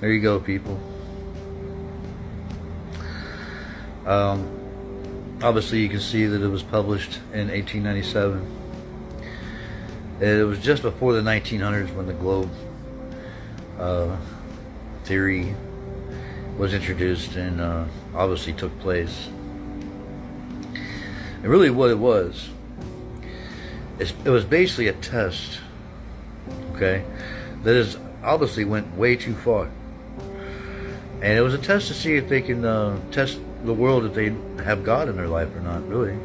There you go, people. Obviously, you can see that it was published in 1897. It was just before the 1900s when the globe theory was introduced and obviously took place. And really what it was basically a test, okay, that is obviously went way too far. And it was a test to see if they can test the world, if they have God in their life or not, really.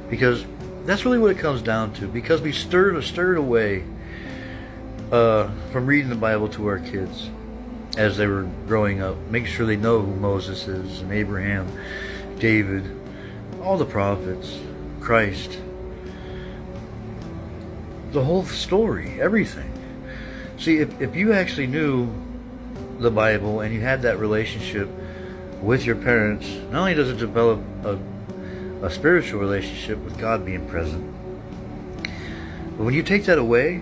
Because that's really what it comes down to. Because we stirred away from reading the Bible to our kids as they were growing up. Make sure they know who Moses is, and Abraham, David, all the prophets, Christ. The whole story, everything. See, if you actually knew the Bible and you had that relationship with your parents, not only does it develop a spiritual relationship with God being present, but when you take that away,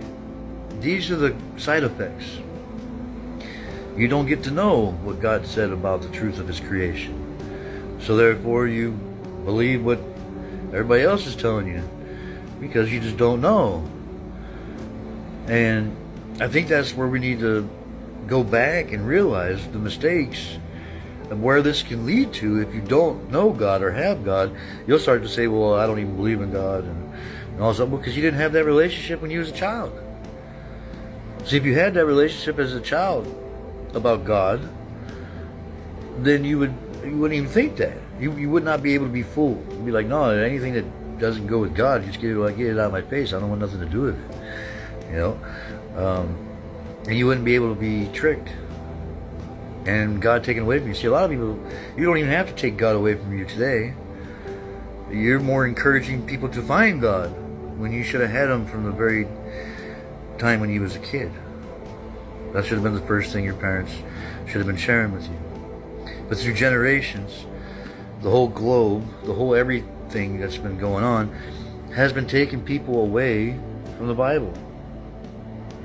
these are the side effects. You don't get to know what God said about the truth of His creation. So therefore you believe what everybody else is telling you because you just don't know. And I think that's where we need to go back and realize the mistakes of where this can lead to. If you don't know God or have God, you'll start to say, well, I don't even believe in God and all that, because you didn't have that relationship when you was a child. See, if you had that relationship as a child about God, then you wouldn't even think that. You would not be able to be fooled. You'd be like, no, anything that doesn't go with God, just get it out of my face. I don't want nothing to do with it. You know? And you wouldn't be able to be tricked and God taken away from you. See, a lot of people, you don't even have to take God away from you today. You're more encouraging people to find God when you should have had Him from the very time when you was a kid. That should have been the first thing your parents should have been sharing with you. But through generations, the whole globe, the whole everything that's been going on has been taking people away from the Bible.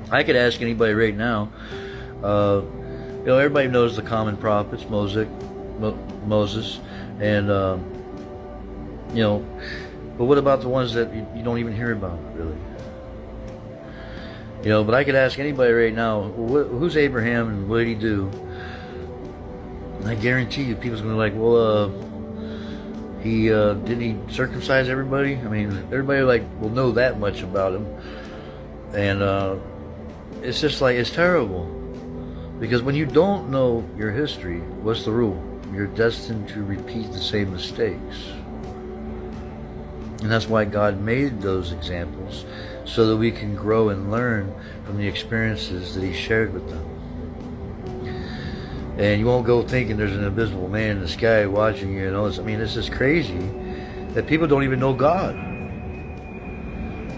I could ask anybody right now, you know, everybody knows the common prophets, Moses, and, you know, but what about the ones that you don't even hear about, really? You know, but I could ask anybody right now, who's Abraham and what did he do? And I guarantee you, people's going to be like, well, didn't he circumcise everybody? I mean, everybody will know that much about him. And it's just like, it's terrible. Because when you don't know your history, what's the rule? You're destined to repeat the same mistakes. And that's why God made those examples, so that we can grow and learn from the experiences that He shared with them. And you won't go thinking there's an invisible man in the sky watching you. I mean, this is crazy that people don't even know God.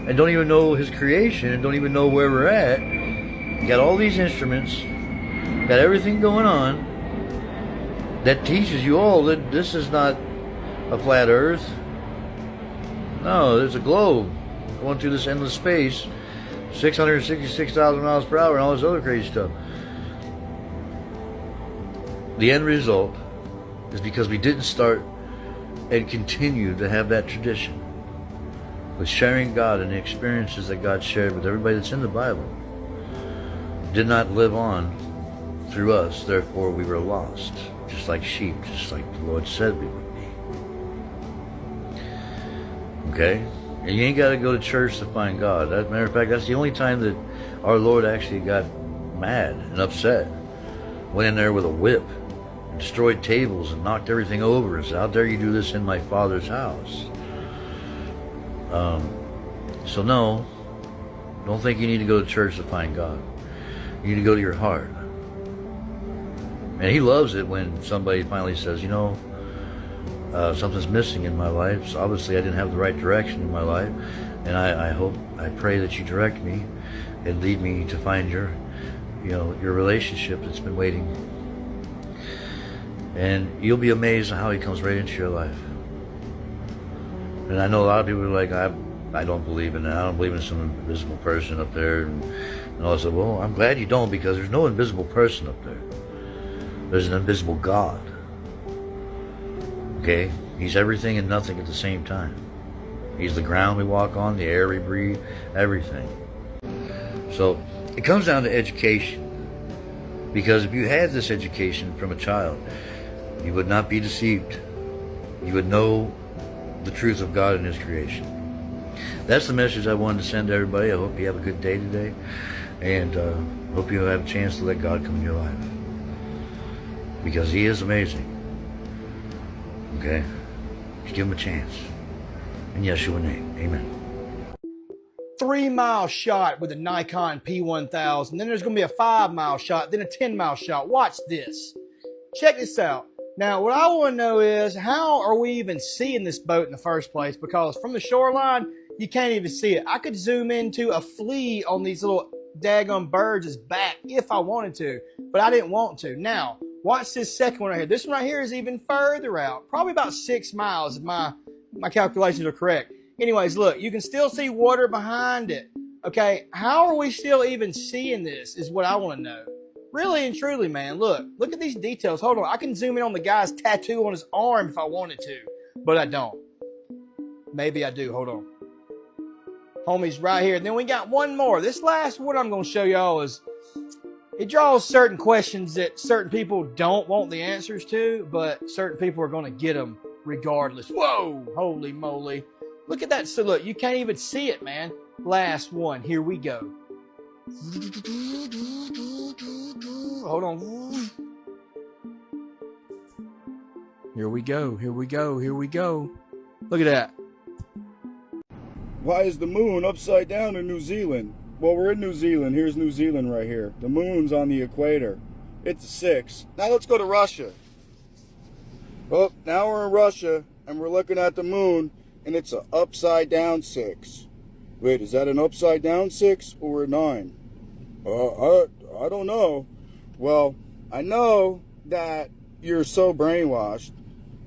And don't even know His creation, and don't even know where we're at. You got all these instruments, got everything going on that teaches you all that this is not a flat earth. No, there's a globe going through this endless space, 666,000 miles per hour and all this other crazy stuff. The end result is because we didn't start and continue to have that tradition with sharing God and the experiences that God shared with everybody that's in the Bible did not live on through us. Therefore we were lost, just like sheep, just like the Lord said we would be. Okay? And you ain't got to go to church to find God. As a matter of fact, that's the only time that our Lord actually got mad and upset. Went in there with a whip, destroyed tables and knocked everything over and said, how dare you do this in my Father's house? So no, don't think you need to go to church to find God. You need to go to your heart. And He loves it when somebody finally says, you know, something's missing in my life. So obviously I didn't have the right direction in my life. And I pray that you direct me and lead me to find your relationship that's been waiting. And you'll be amazed at how He comes right into your life. And I know a lot of people are like, I don't believe in that. I don't believe in some invisible person up there and all that. Well, I'm glad you don't, because there's no invisible person up there. There's an invisible God. Okay? He's everything and nothing at the same time. He's the ground we walk on, the air we breathe, everything. So it comes down to education. Because if you had this education from a child, you would not be deceived. You would know the truth of God and His creation. That's the message I wanted to send to everybody. I hope you have a good day today. And hope you have a chance to let God come in your life. Because He is amazing. Okay? Just give Him a chance. In Yeshua's name, amen. 3-mile shot with a Nikon P1000. Then there's going to be a 5-mile shot, then a 10-mile shot. Watch this. Check this out. Now, what I want to know is, how are we even seeing this boat in the first place? Because from the shoreline, you can't even see it. I could zoom into a flea on these little daggone birds' back if I wanted to, but I didn't want to. Now, watch this second one right here. This one right here is even further out, probably about 6 miles if my calculations are correct. Anyways, look, you can still see water behind it. Okay, how are we still even seeing this is what I want to know. Really and truly, man, look at these details. Hold on, I can zoom in on the guy's tattoo on his arm if I wanted to, but I don't. Maybe I do, hold on. Homie's right here. Then we got one more. This last one I'm going to show y'all is, it draws certain questions that certain people don't want the answers to, but certain people are going to get them regardless. Whoa, holy moly. Look at that. So look, you can't even see it, man. Last one. Here we go. Hold on. Here we go. Here we go. Here we go. Look at that. Why is the moon upside down in New Zealand? Well, we're in New Zealand. Here's New Zealand right here. The moon's on the equator. It's 6. Now let's go to Russia. Well, now we're in Russia, and we're looking at the moon, and it's an upside down 6. Wait, is that an upside down 6 or a 9? I don't know. Well, I know that you're so brainwashed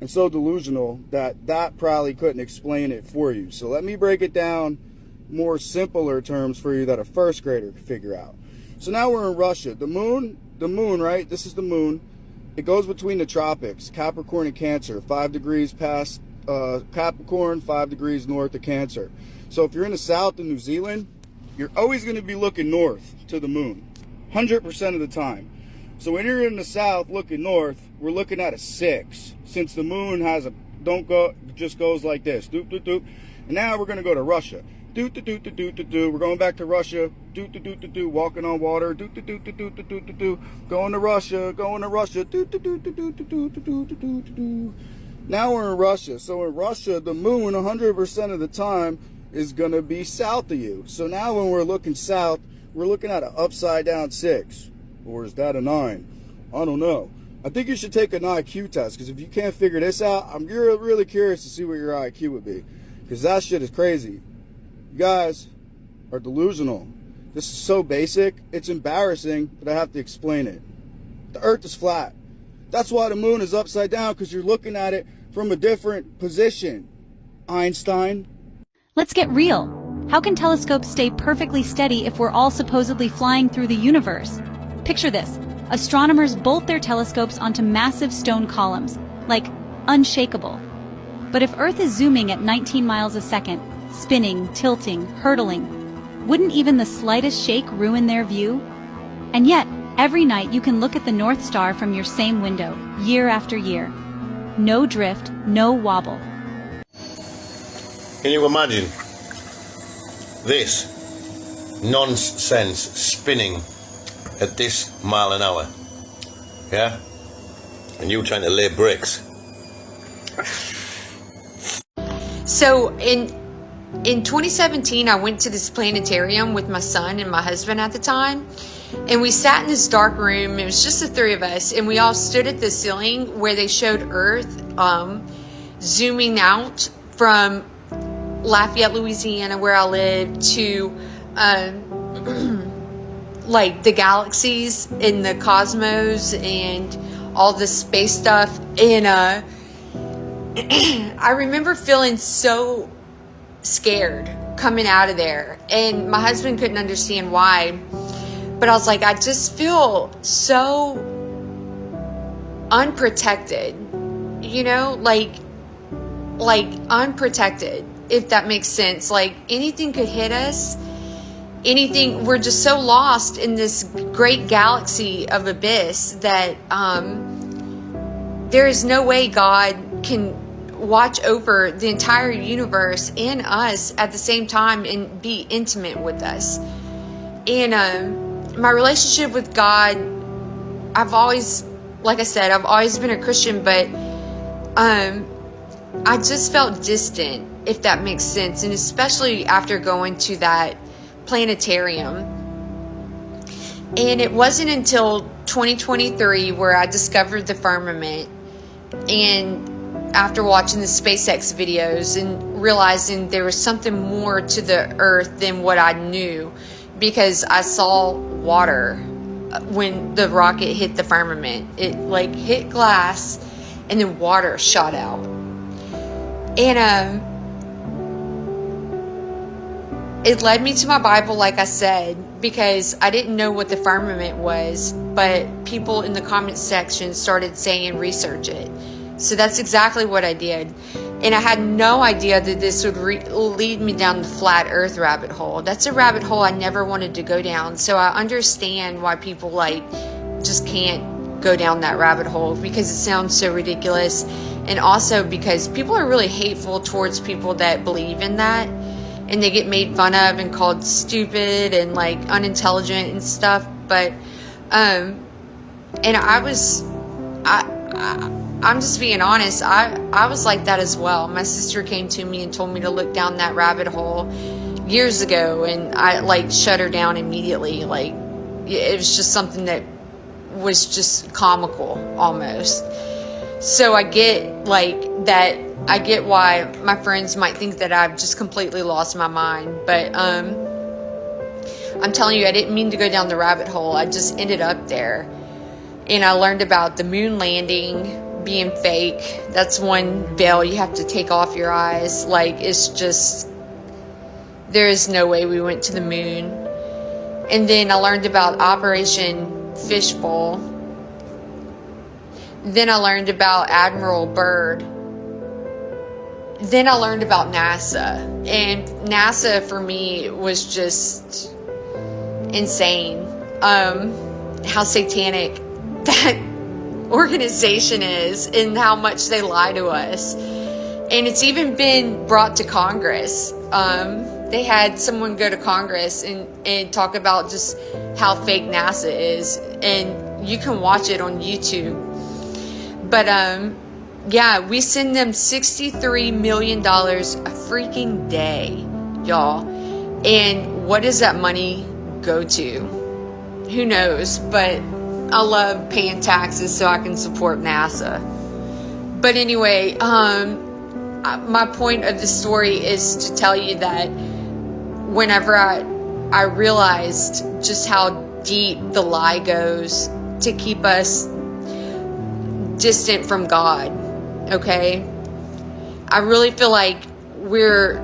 and so delusional that probably couldn't explain it for you. So let me break it down more simpler terms for you that a first grader could figure out. So now we're in Russia. The moon, right? This is the moon. It goes between the tropics, Capricorn and Cancer, 5 degrees past Capricorn, 5 degrees north of Cancer. So if you're in the south of New Zealand, you're always going to be looking north to the moon, 100% of the time. So when you're in the south looking north, we're looking at a 6, since the moon has a just goes like this, doop doop doop. And now we're going to go to Russia. Doop doop doop doop doop doop. We're going back to Russia. Doop doop doop doop doop. Walking on water. Doop doop doop doop doop doop doop. Going to Russia. Going to Russia. Doop doop doop doop doop doop doop doop doop. Now we're in Russia. So in Russia, the moon 100% of the time is going to be south of you. So now when we're looking south, we're looking at an upside down 6. Or is that a 9? I don't know. I think you should take an IQ test, because if you can't figure this out, I'm really curious to see what your IQ would be, because that shit is crazy. You guys are delusional. This is so basic, it's embarrassing, but I have to explain it. The earth is flat. That's why the moon is upside down, because you're looking at it from a different position. Einstein. Let's get real. How can telescopes stay perfectly steady if we're all supposedly flying through the universe? Picture this. Astronomers bolt their telescopes onto massive stone columns, like unshakable. But if Earth is zooming at 19 miles a second, spinning, tilting, hurtling, wouldn't even the slightest shake ruin their view? And yet, every night you can look at the North Star from your same window, year after year. No drift, no wobble. Can you imagine this nonsense spinning at this mile an hour? Yeah? And you trying to lay bricks. So in 2017, I went to this planetarium with my son and my husband at the time. And we sat in this dark room. It was just the three of us. And we all stood at the ceiling where they showed Earth zooming out from Lafayette, Louisiana, where I live, to like the galaxies in the cosmos and all the space stuff. And I remember feeling so scared coming out of there, and my husband couldn't understand why, but I was like, I just feel so unprotected, you know, like unprotected, if that makes sense. Like anything could hit us, anything. We're just so lost in this great galaxy of abyss that there is no way God can watch over the entire universe and us at the same time and be intimate with us. And my relationship with God, I've always, like I said, I've always been a Christian, but I just felt distant, if that makes sense. And especially after going to that planetarium. And it wasn't until 2023 where I discovered the firmament, and after watching the SpaceX videos and realizing there was something more to the earth than what I knew, because I saw water when the rocket hit the firmament. It like hit glass and then water shot out. And it led me to my Bible, like I said, because I didn't know what the firmament was, but people in the comment section started saying research it. So that's exactly what I did. And I had no idea that this would lead me down the flat earth rabbit hole. That's a rabbit hole I never wanted to go down. So I understand why people like just can't go down that rabbit hole, because it sounds so ridiculous. And also because people are really hateful towards people that believe in that. And they get made fun of and called stupid and like unintelligent and stuff. But, and I'm just being honest. I was like that as well. My sister came to me and told me to look down that rabbit hole years ago, and I like shut her down immediately. Like it was just something that was just comical almost. So I get like that. I get why my friends might think that I've just completely lost my mind. But I'm telling you, I didn't mean to go down the rabbit hole. I just ended up there. And I learned about the moon landing being fake. That's one veil you have to take off your eyes. Like, it's just, there is no way we went to the moon. And then I learned about Operation Fishbowl. Then I learned about Admiral Byrd. Then I learned about NASA. And NASA for me was just insane. How satanic that organization is and how much they lie to us. And it's even been brought to Congress. They had someone go to Congress and talk about just how fake NASA is, and you can watch it on YouTube. But yeah, we send them $63 million a freaking day, y'all. And what does that money go to? Who knows? But I love paying taxes so I can support NASA. But anyway, my point of the story is to tell you that whenever I realized just how deep the lie goes to keep us distant from God, okay? I really feel like we're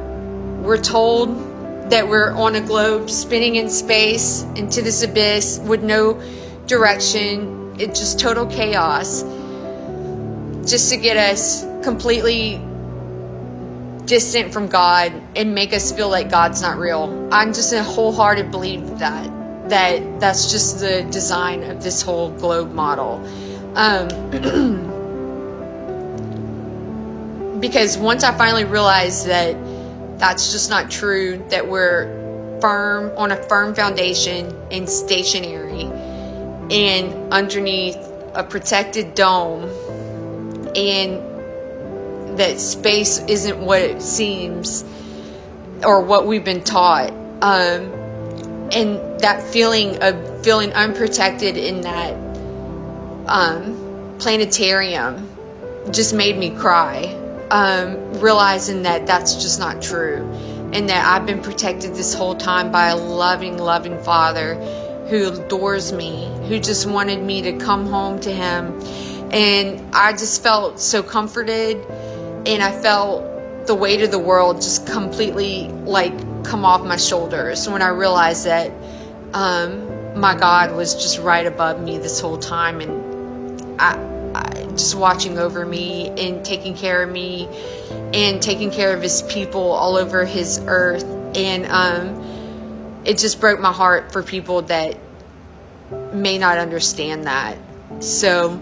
told that we're on a globe spinning in space into this abyss with no direction. It's just total chaos, just to get us completely distant from God and make us feel like God's not real. I'm just a wholehearted believe that's just the design of this whole globe model. Because once I finally realized that that's just not true, that we're firm on a firm foundation and stationary and underneath a protected dome, and that space isn't what it seems or what we've been taught, and that feeling of feeling unprotected in that planetarium just made me cry, realizing that that's just not true, and that I've been protected this whole time by a loving Father who adores me, who just wanted me to come home to him. And I just felt so comforted, and I felt the weight of the world just completely like come off my shoulders when I realized that my God was just right above me this whole time. And just watching over me and taking care of me and taking care of his people all over his earth. And it just broke my heart for people that may not understand that. So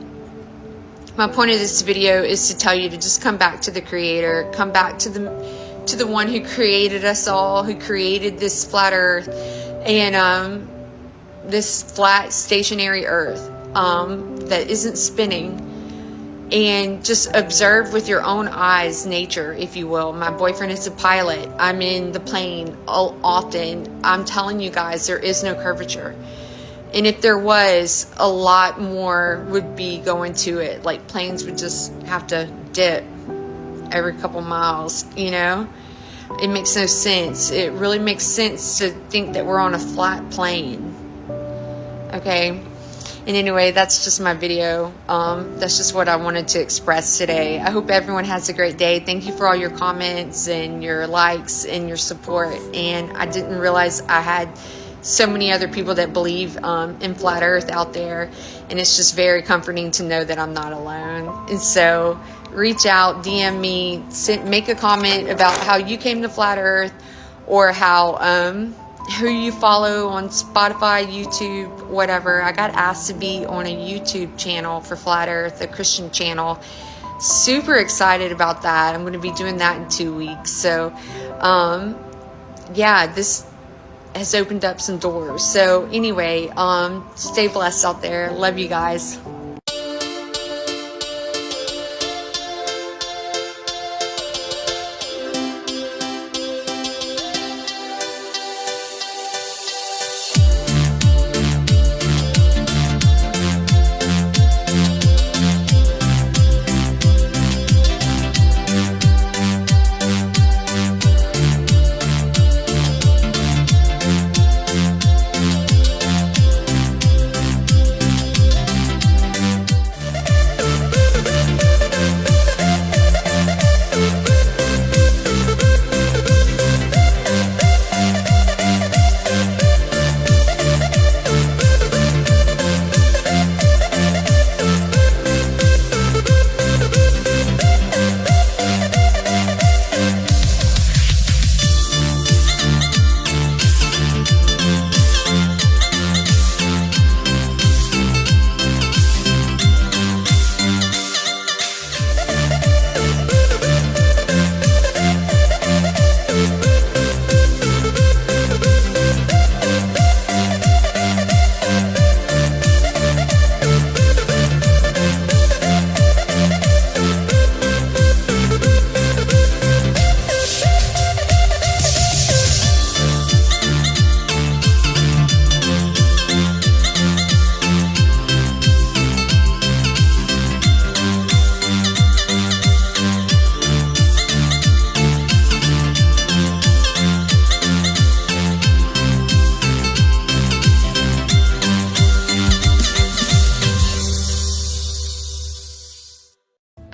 my point of this video is to tell you to just come back to the Creator, come back to the one who created us all, who created this flat earth and this flat stationary earth that isn't spinning, and just observe with your own eyes nature, if you will. My boyfriend is a pilot. I'm in the plane often. I'm telling you guys, there is no curvature. And if there was, a lot more would be going to it. Like planes would just have to dip every couple miles, you know? It makes no sense. It really makes sense to think that we're on a flat plane. Okay? And anyway, that's just my video. That's just what I wanted to express today. I hope everyone has a great day. Thank you for all your comments and your likes and your support. And I didn't realize I had so many other people that believe in flat earth out there. And it's just very comforting to know that I'm not alone. And so reach out, DM me, make a comment about how you came to flat earth, or how who you follow on Spotify, YouTube, whatever. I got asked to be on a YouTube channel for Flat Earth, a Christian channel. Super excited about that. I'm going to be doing that in 2 weeks. So, yeah, this has opened up some doors. So anyway, stay blessed out there. Love you guys.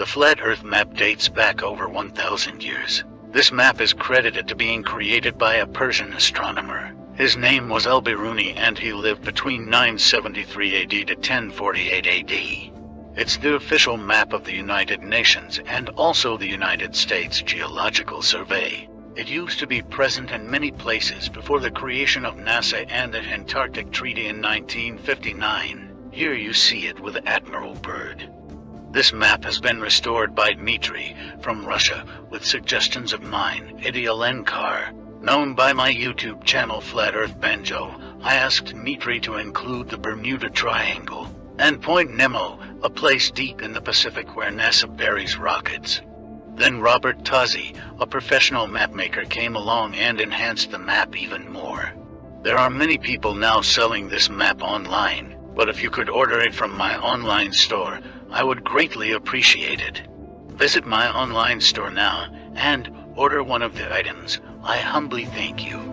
The Flat Earth map dates back over 1,000 years. This map is credited to being created by a Persian astronomer. His name was Al-Biruni, and he lived between 973 AD to 1048 AD. It's the official map of the United Nations and also the United States Geological Survey. It used to be present in many places before the creation of NASA and the Antarctic Treaty in 1959. Here you see it with Admiral Byrd. This map has been restored by Dmitry from Russia with suggestions of mine, Idialenkar. Known by my YouTube channel Flat Earth Banjo, I asked Dmitry to include the Bermuda Triangle and Point Nemo, a place deep in the Pacific where NASA buries rockets. Then Robert Tozzi, a professional mapmaker, came along and enhanced the map even more. There are many people now selling this map online, but if you could order it from my online store, I would greatly appreciate it. Visit my online store now and order one of the items. I humbly thank you.